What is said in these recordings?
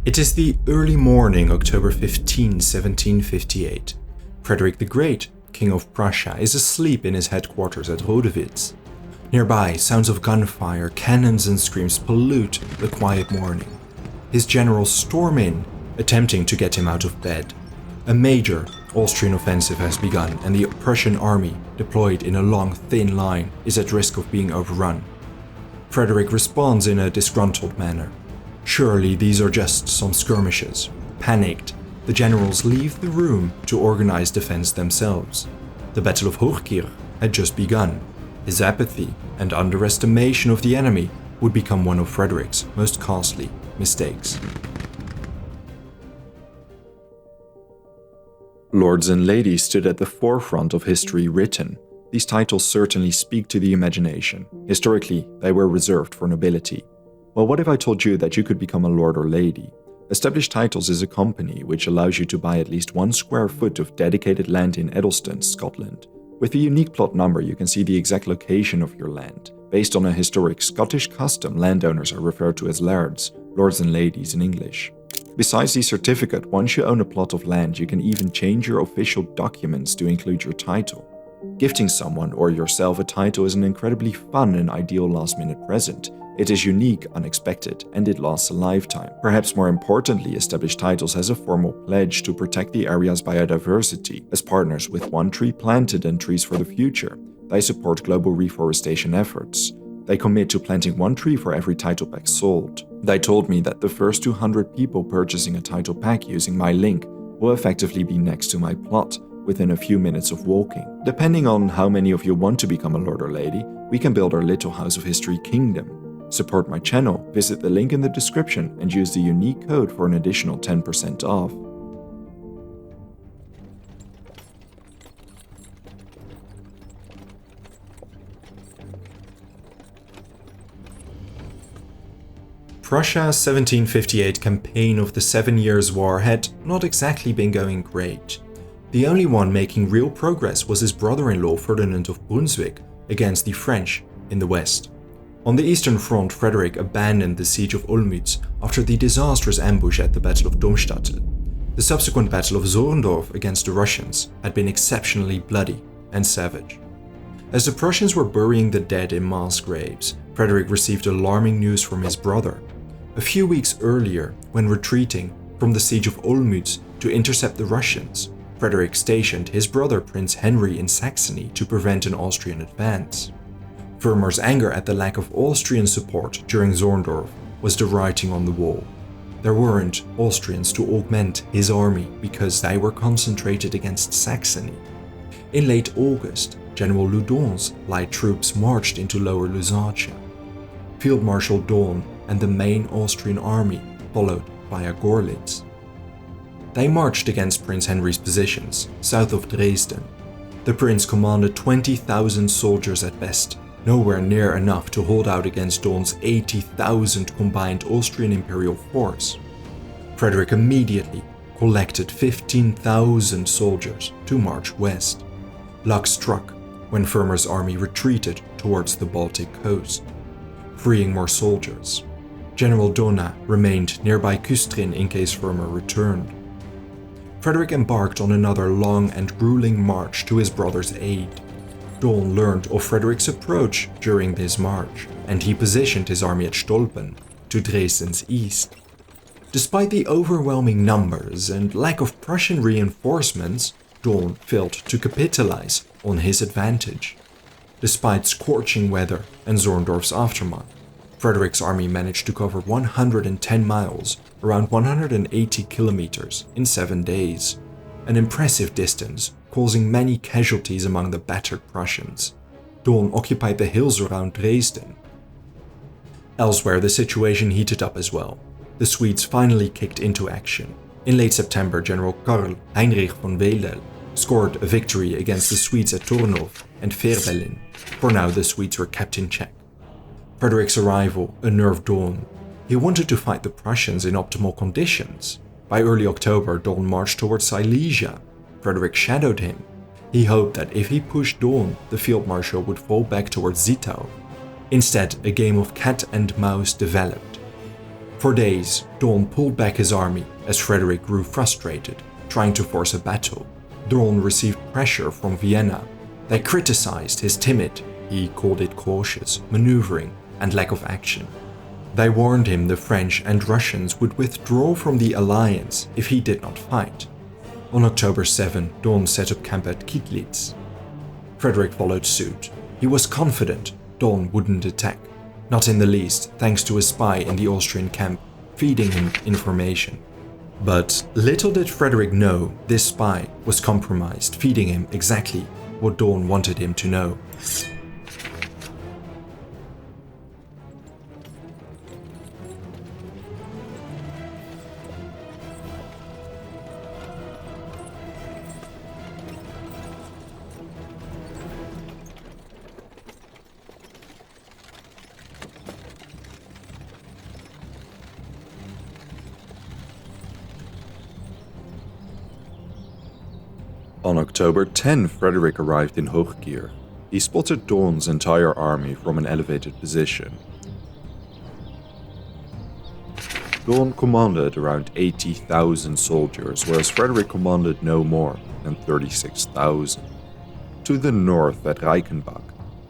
It is the early morning, October 15, 1758. Frederick the Great, King of Prussia, is asleep in his headquarters at Rodewitz. Nearby, sounds of gunfire, cannons and screams pollute the quiet morning. His generals storm in, attempting to get him out of bed. A major Austrian offensive has begun, and the Prussian army, deployed in a long, thin line, is at risk of being overrun. Frederick responds in a disgruntled manner. Surely these are just some skirmishes. Panicked, the generals leave the room to organize defense themselves. The Battle of Hochkirch had just begun. His apathy and underestimation of the enemy would become one of Frederick's most costly mistakes. Lords and ladies stood at the forefront of history written. These titles certainly speak to the imagination. Historically, they were reserved for nobility. Well, what if I told you that you could become a lord or lady? Established Titles is a company which allows you to buy at least 1 square foot of dedicated land in Edelston, Scotland. With the unique plot number, you can see the exact location of your land. Based on a historic Scottish custom, landowners are referred to as lairds, lords and ladies in English. Besides the certificate, once you own a plot of land, you can even change your official documents to include your title. Gifting someone or yourself a title is an incredibly fun and ideal last-minute present. It is unique, unexpected, and it lasts a lifetime. Perhaps more importantly, Established Titles has a formal pledge to protect the area's biodiversity. As partners with One Tree Planted and Trees for the Future, they support global reforestation efforts. They commit to planting 1 tree for every title pack sold. They told me that the first 200 people purchasing a title pack using my link will effectively be next to my plot, within a few minutes of walking. Depending on how many of you want to become a lord or lady, we can build our little House of History kingdom. Support my channel, visit the link in the description and use the unique code for an additional 10% off. Prussia's 1758 campaign of the 7 Years' War had not exactly been going great. The only one making real progress was his brother-in-law Ferdinand of Brunswick against the French in the west. On the Eastern Front, Frederick abandoned the siege of Olmütz after the disastrous ambush at the Battle of Domstadtel. The subsequent Battle of Zorndorf against the Russians had been exceptionally bloody and savage. As the Prussians were burying the dead in mass graves, Frederick received alarming news from his brother. A few weeks earlier, when retreating from the siege of Olmütz to intercept the Russians, Frederick stationed his brother Prince Henry in Saxony to prevent an Austrian advance. Vermer's anger at the lack of Austrian support during Zorndorf was the writing on the wall. There weren't Austrians to augment his army because they were concentrated against Saxony. In late August, General Loudon's light troops marched into Lower Lusatia. Field Marshal Daun and the main Austrian army followed via Gorlitz. They marched against Prince Henry's positions, south of Dresden. The prince commanded 20,000 soldiers at best, nowhere near enough to hold out against Daun's 80,000 combined Austrian imperial force. Frederick immediately collected 15,000 soldiers to march west. Luck struck when Vermer's army retreated towards the Baltic coast, freeing more soldiers. General Dohna remained nearby Küstrin in case Vermer returned. Frederick embarked on another long and grueling march to his brother's aid. Daun learned of Frederick's approach during this march, and he positioned his army at Stolpen, to Dresden's east. Despite the overwhelming numbers and lack of Prussian reinforcements, Daun failed to capitalize on his advantage. Despite scorching weather and Zorndorf's aftermath, Frederick's army managed to cover 110 miles, around 180 kilometers, in 7 days, an impressive distance, causing many casualties among the battered Prussians. Daun occupied the hills around Dresden. Elsewhere, the situation heated up as well. The Swedes finally kicked into action. In late September, General Karl Heinrich von Wedel scored a victory against the Swedes at Tornhof and Fehrbellin. For now, the Swedes were kept in check. Frederick's arrival unnerved Daun. He wanted to fight the Prussians in optimal conditions. By early October, Daun marched towards Silesia. Frederick shadowed him. He hoped that if he pushed Daun, the field marshal would fall back towards Zittau. Instead, a game of cat and mouse developed. For days, Daun pulled back his army as Frederick grew frustrated, trying to force a battle. Daun received pressure from Vienna. They criticized his timid, he called it cautious, maneuvering and lack of action. They warned him the French and Russians would withdraw from the alliance if he did not fight. On October 7, Daun set up camp at Kittlitz. Frederick followed suit. He was confident Daun wouldn't attack, not in the least thanks to a spy in the Austrian camp feeding him information. But little did Frederick know this spy was compromised, feeding him exactly what Daun wanted him to know. On October 10, Frederick arrived in Hochkirch. He spotted Daun's entire army from an elevated position. Daun commanded around 80,000 soldiers, whereas Frederick commanded no more than 36,000. To the north at Reichenbach,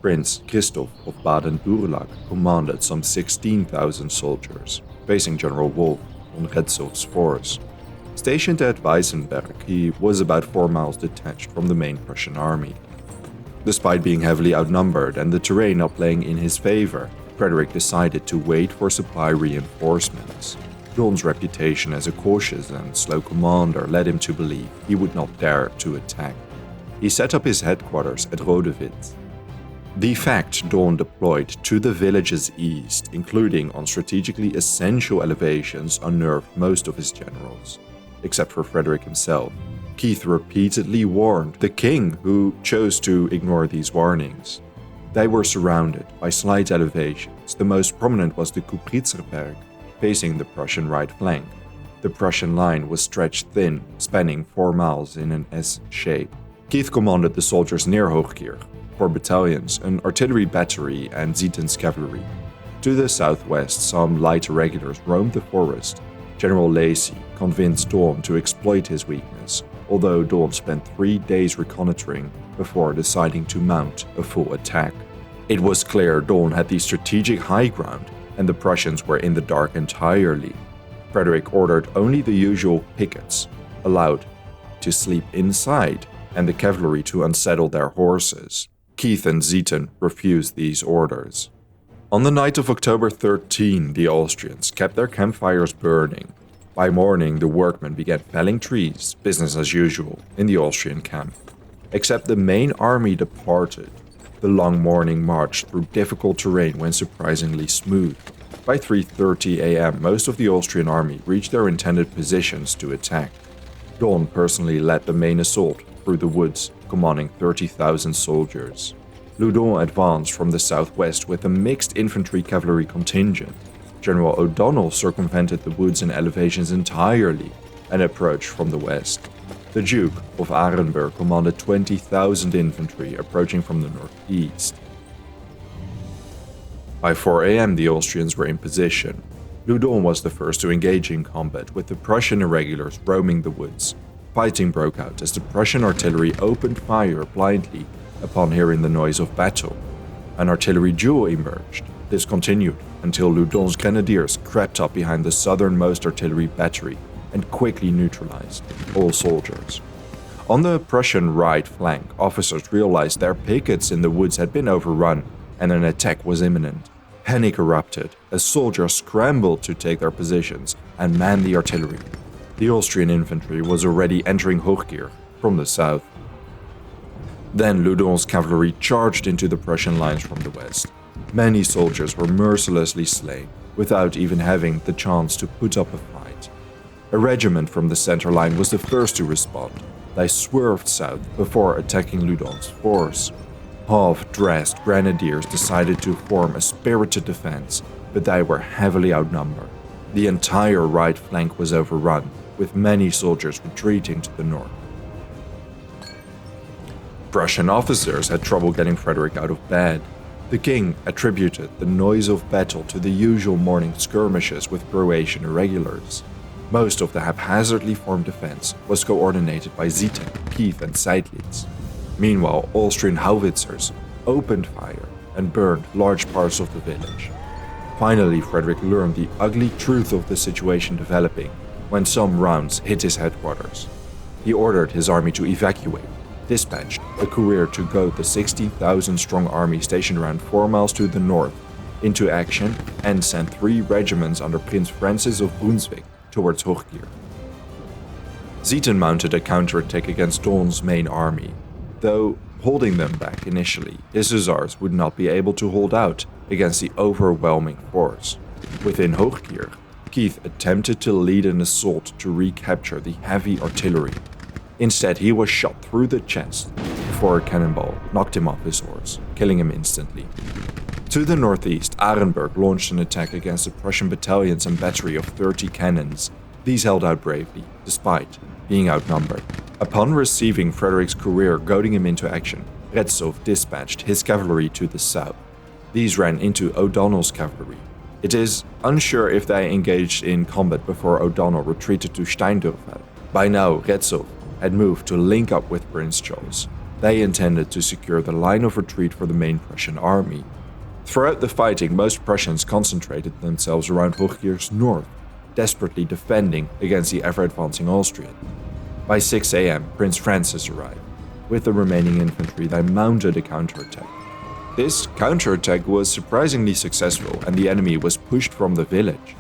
Prince Christoph of Baden-Durlach commanded some 16,000 soldiers, facing General Wolf von Retzow's force. Stationed at Weissenberg, he was about 4 miles detached from the main Prussian army. Despite being heavily outnumbered and the terrain not playing in his favor, Frederick decided to wait for supply reinforcements. Daun's reputation as a cautious and slow commander led him to believe he would not dare to attack. He set up his headquarters at Rodewitz. The fact Daun deployed to the villages east, including on strategically essential elevations, unnerved most of his generals, except for Frederick himself. Keith repeatedly warned the king, who chose to ignore these warnings. They were surrounded by slight elevations. The most prominent was the Kupritzerberg, facing the Prussian right flank. The Prussian line was stretched thin, spanning 4 miles in an S shape. Keith commanded the soldiers near Hochkirch, 4 battalions, an artillery battery, and Zieten's cavalry. To the southwest, some light irregulars roamed the forest. General Lacy convinced Daun to exploit his weakness, although Daun spent 3 days reconnoitering before deciding to mount a full attack. It was clear Daun had the strategic high ground, and the Prussians were in the dark entirely. Frederick ordered only the usual pickets, allowed to sleep inside, and the cavalry to unsaddle their horses. Keith and Zieten refused these orders. On the night of October 13, the Austrians kept their campfires burning. By morning, the workmen began felling trees, business as usual, in the Austrian camp. Except the main army departed. The long morning march through difficult terrain went surprisingly smooth. By 3:30 a.m., most of the Austrian army reached their intended positions to attack. Daun personally led the main assault through the woods, commanding 30,000 soldiers. Loudon advanced from the southwest with a mixed infantry-cavalry contingent. General O'Donnell circumvented the woods and elevations entirely and approached from the west. The Duke of Arenberg commanded 20,000 infantry approaching from the northeast. By 4 a.m. the Austrians were in position. Loudon was the first to engage in combat, with the Prussian irregulars roaming the woods. Fighting broke out as the Prussian artillery opened fire blindly upon hearing the noise of battle. An artillery duel emerged. This continued until Loudon's grenadiers crept up behind the southernmost artillery battery and quickly neutralized all soldiers. On the Prussian right flank, officers realized their pickets in the woods had been overrun and an attack was imminent. Panic erupted as soldiers scrambled to take their positions and man the artillery. The Austrian infantry was already entering Hochkirch from the south. Then Loudon's cavalry charged into the Prussian lines from the west. Many soldiers were mercilessly slain without even having the chance to put up a fight. A regiment from the center line was the first to respond. They swerved south before attacking Loudon's force. Half-dressed grenadiers decided to form a spirited defense, but they were heavily outnumbered. The entire right flank was overrun, with many soldiers retreating to the north. Prussian officers had trouble getting Frederick out of bed. The king attributed the noise of battle to the usual morning skirmishes with Croatian irregulars. Most of the haphazardly formed defense was coordinated by Zieten, Keith and Seydlitz. Meanwhile, Austrian howitzers opened fire and burned large parts of the village. Finally, Frederick learned the ugly truth of the situation developing when some rounds hit his headquarters. He ordered his army to evacuate, dispatched a courier to goad the 16,000-strong army stationed around 4 miles to the north into action, and sent 3 regiments under Prince Francis of Brunswick towards Hochkirch. Zieten mounted a counterattack against Daun's main army, though holding them back initially, his hussars would not be able to hold out against the overwhelming force. Within Hochkirch, Keith attempted to lead an assault to recapture the heavy artillery. Instead, he was shot through the chest before a cannonball knocked him off his horse, killing him instantly. To the northeast, Arenberg launched an attack against the Prussian battalions and battery of 30 cannons. These held out bravely, despite being outnumbered. Upon receiving Frederick's courier goading him into action, Retzow dispatched his cavalry to the south. These ran into O'Donnell's cavalry. It is unsure if they engaged in combat before O'Donnell retreated to Steindorf. By now, Retzow had moved to link up with Prince Charles. They intended to secure the line of retreat for the main Prussian army. Throughout the fighting, most Prussians concentrated themselves around Hochkirch's north, desperately defending against the ever-advancing Austrians. By 6 a.m., Prince Francis arrived. With the remaining infantry, they mounted a counterattack. This counterattack was surprisingly successful, and the enemy was pushed from the village.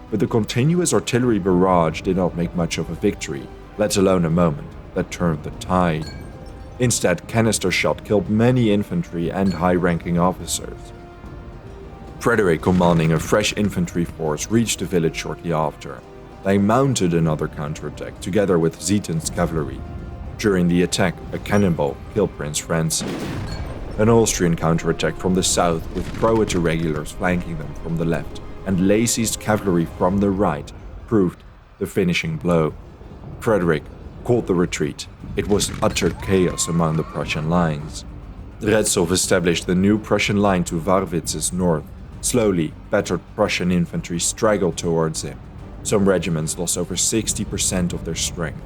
But the continuous artillery barrage did not make much of a victory, let alone a moment that turned the tide. Instead, canister shot killed many infantry and high-ranking officers. Frederick, commanding a fresh infantry force, reached the village shortly after. They mounted another counterattack together with Zieten's cavalry. During the attack, a cannonball killed Prince Francis. An Austrian counterattack from the south with Croat irregulars flanking them from the left and Lacy's cavalry from the right proved the finishing blow. Frederick called the retreat. It was utter chaos among the Prussian lines. Retzow established the new Prussian line to Warwitz's north. Slowly, battered Prussian infantry straggled towards him. Some regiments lost over 60% of their strength.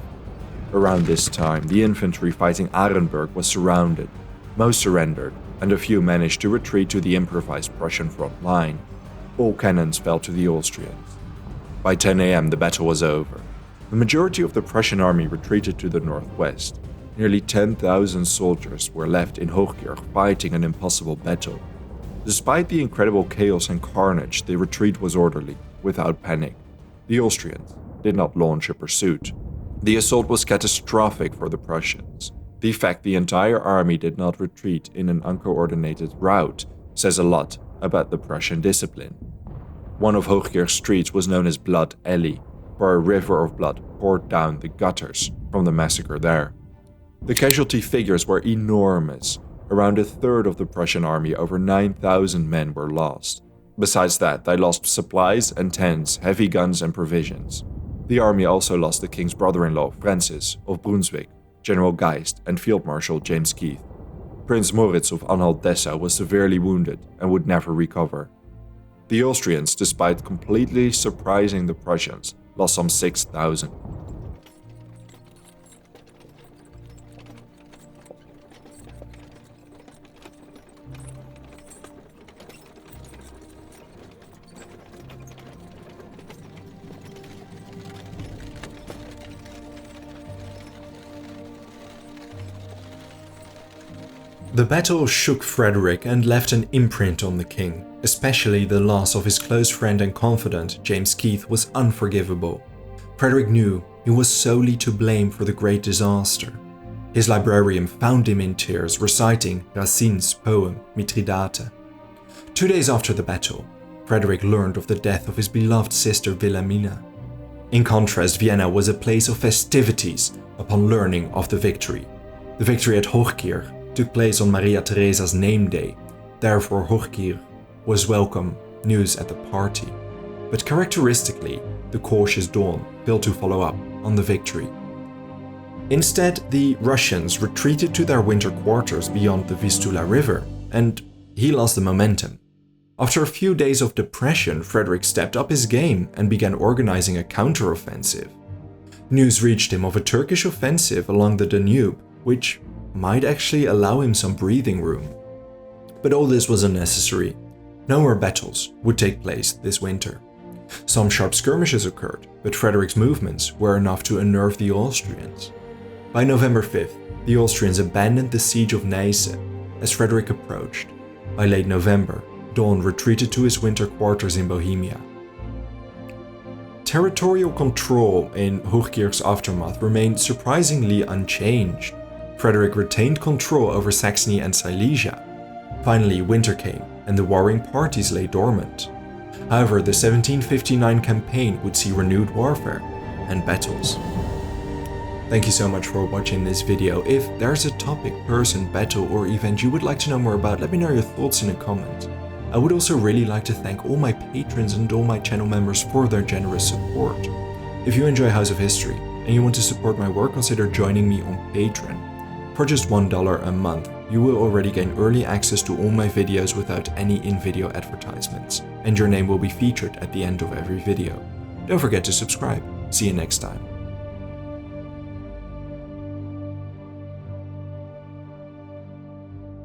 Around this time, the infantry fighting Arenberg was surrounded. Most surrendered, and a few managed to retreat to the improvised Prussian front line. All cannons fell to the Austrians. By 10 a.m., the battle was over. The majority of the Prussian army retreated to the northwest. Nearly 10,000 soldiers were left in Hochkirch fighting an impossible battle. Despite the incredible chaos and carnage, the retreat was orderly, without panic. The Austrians did not launch a pursuit. The assault was catastrophic for the Prussians. The fact the entire army did not retreat in an uncoordinated rout says a lot about the Prussian discipline. One of Hochkirch's streets was known as Blood Alley, for a river of blood poured down the gutters from the massacre there. The casualty figures were enormous. Around a third of the Prussian army, over 9,000 men, were lost. Besides that, they lost supplies and tents, heavy guns and provisions. The army also lost the king's brother-in-law, Francis of Brunswick, General Geist, and Field Marshal James Keith. Prince Moritz of Anhalt-Dessau was severely wounded and would never recover. The Austrians, despite completely surprising the Prussians, lost some 6,000. The battle shook Frederick and left an imprint on the king. Especially the loss of his close friend and confidant, James Keith, was unforgivable. Frederick knew he was solely to blame for the great disaster. His librarian found him in tears, reciting Racine's poem Mithridate. 2 days after the battle, Frederick learned of the death of his beloved sister Wilhelmina. In contrast, Vienna was a place of festivities upon learning of the victory. The victory at Hochkirch took place on Maria Theresa's name day, therefore Hochkirch was welcome news at the party. But characteristically, the cautious Daun failed to follow up on the victory. Instead, the Russians retreated to their winter quarters beyond the Vistula River, and he lost the momentum. After a few days of depression, Frederick stepped up his game and began organizing a counteroffensive. News reached him of a Turkish offensive along the Danube, which might actually allow him some breathing room. But all this was unnecessary. No more battles would take place this winter. Some sharp skirmishes occurred, but Frederick's movements were enough to unnerve the Austrians. By November 5th, the Austrians abandoned the siege of Neisse as Frederick approached. By late November, Daun retreated to his winter quarters in Bohemia. Territorial control in Hochkirch's aftermath remained surprisingly unchanged. Frederick retained control over Saxony and Silesia. Finally, winter came, and the warring parties lay dormant. However, the 1759 campaign would see renewed warfare and battles. Thank you so much for watching this video. If there's a topic, person, battle, or event you would like to know more about, let me know your thoughts in a comment. I would also really like to thank all my patrons and all my channel members for their generous support. If you enjoy House of History and you want to support my work, consider joining me on Patreon. For just $1 a month, you will already gain early access to all my videos without any in-video advertisements, and your name will be featured at the end of every video. Don't forget to subscribe. See you next time.